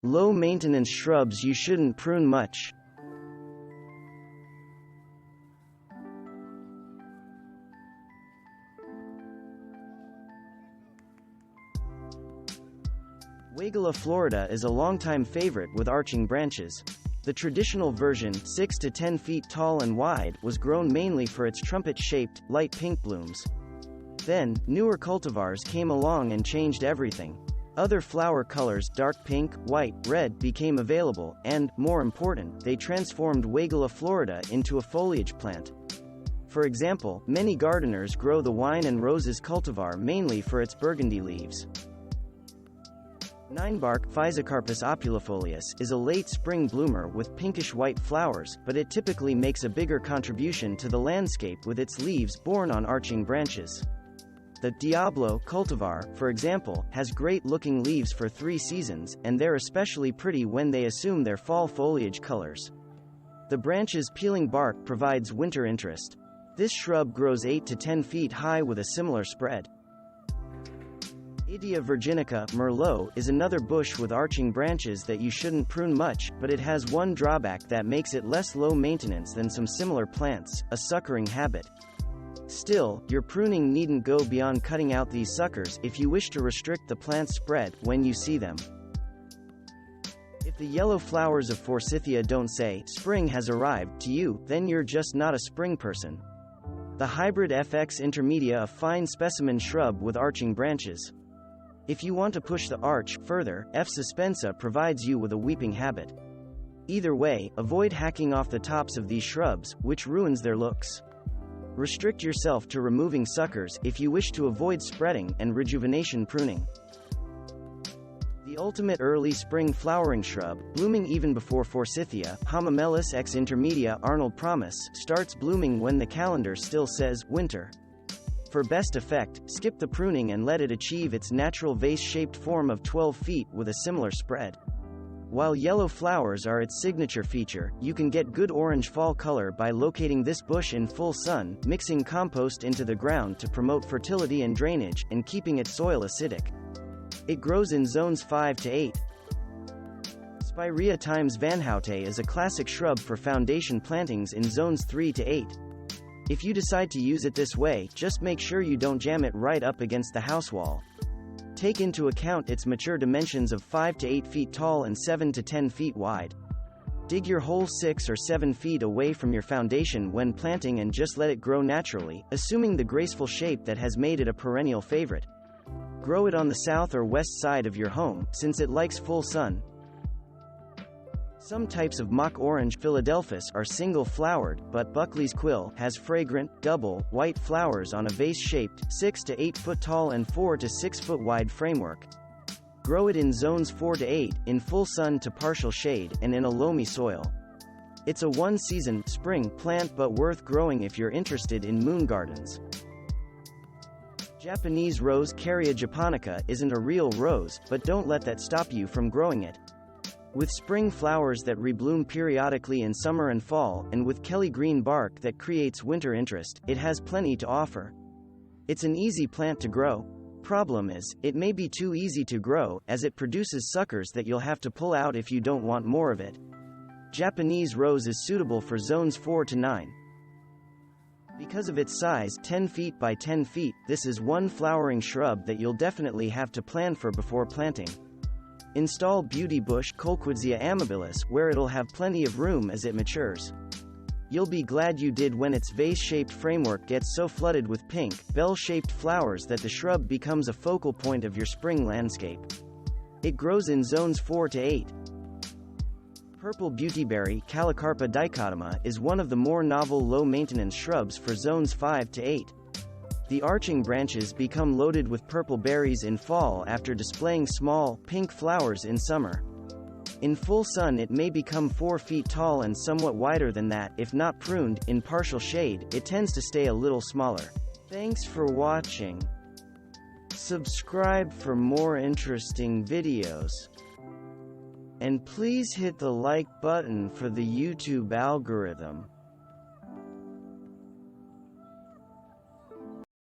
Low-maintenance shrubs you shouldn't prune much. Weigela Florida is a longtime favorite with arching branches. The traditional version, 6 to 10 feet tall and wide, was grown mainly for its trumpet-shaped, light pink blooms. Then, newer cultivars came along and changed everything. Other flower colors, dark pink, white, red, became available, and, more important, they transformed Weigela Florida into a foliage plant. For example, many gardeners grow the wine and roses cultivar mainly for its burgundy leaves. Ninebark, Physocarpus opulifolius, is a late spring bloomer with pinkish-white flowers, but it typically makes a bigger contribution to the landscape with its leaves borne on arching branches. The Diablo cultivar, for example, has great-looking leaves for 3 seasons, and they're especially pretty when they assume their fall foliage colors. The branch's peeling bark provides winter interest. This shrub grows 8 to 10 feet high with a similar spread. Idia virginica, Merlot, is another bush with arching branches that you shouldn't prune much, but it has one drawback that makes it less low maintenance than some similar plants, a suckering habit. Still, your pruning needn't go beyond cutting out these suckers if you wish to restrict the plant's spread when you see them. If the yellow flowers of Forsythia don't say, "Spring has arrived," to you, then you're just not a spring person. The hybrid FX intermedia, a fine specimen shrub with arching branches. If you want to push the arch further, F. suspensa provides you with a weeping habit. Either way, avoid hacking off the tops of these shrubs, which ruins their looks. Restrict yourself to removing suckers if you wish to avoid spreading and rejuvenation pruning. The ultimate early spring flowering shrub, blooming even before Forsythia, Hamamelis ex intermedia Arnold Promise, starts blooming when the calendar still says winter. For best effect, skip the pruning and let it achieve its natural vase-shaped form of 12 feet with a similar spread. While yellow flowers are its signature feature, you can get good orange fall color by locating this bush in full sun, mixing compost into the ground to promote fertility and drainage, and keeping its soil acidic. It grows in zones 5 to 8. Spirea times Van Houte is a classic shrub for foundation plantings in zones 3 to 8. If you decide to use it this way, just make sure you don't jam it right up against the house wall. Take into account its mature dimensions of 5 to 8 feet tall and 7 to 10 feet wide. Dig your hole 6 or 7 feet away from your foundation when planting and just let it grow naturally, assuming the graceful shape that has made it a perennial favorite. Grow it on the south or west side of your home, since it likes full sun. Some types of mock orange Philadelphus are single-flowered, but Buckley's quill has fragrant, double, white flowers on a vase-shaped, 6 to 8 foot tall and 4 to 6 foot wide framework. Grow it in zones 4 to 8, in full sun to partial shade, and in a loamy soil. It's a one-season, spring plant but worth growing if you're interested in moon gardens. Japanese rose Caria japonica isn't a real rose, but don't let that stop you from growing it. With spring flowers that rebloom periodically in summer and fall, and with Kelly green bark that creates winter interest, it has plenty to offer. It's an easy plant to grow. Problem is, it may be too easy to grow, as it produces suckers that you'll have to pull out if you don't want more of it. Japanese rose is suitable for zones 4 to 9. Because of its size, 10 feet by 10 feet, this is one flowering shrub that you'll definitely have to plan for before planting. Install beauty bush Colquitzia amabilis, where it'll have plenty of room as it matures. You'll be glad you did when its vase-shaped framework gets so flooded with pink, bell-shaped flowers that the shrub becomes a focal point of your spring landscape. It grows in zones 4 to 8. Purple beautyberry Calicarpa dichotoma is one of the more novel low-maintenance shrubs for zones 5 to 8. The arching branches become loaded with purple berries in fall after displaying small, pink flowers in summer. In full sun it may become 4 feet tall and somewhat wider than that. If not pruned, in partial shade, it tends to stay a little smaller. Thanks for watching. Subscribe for more interesting videos. And please hit the like button for the YouTube algorithm.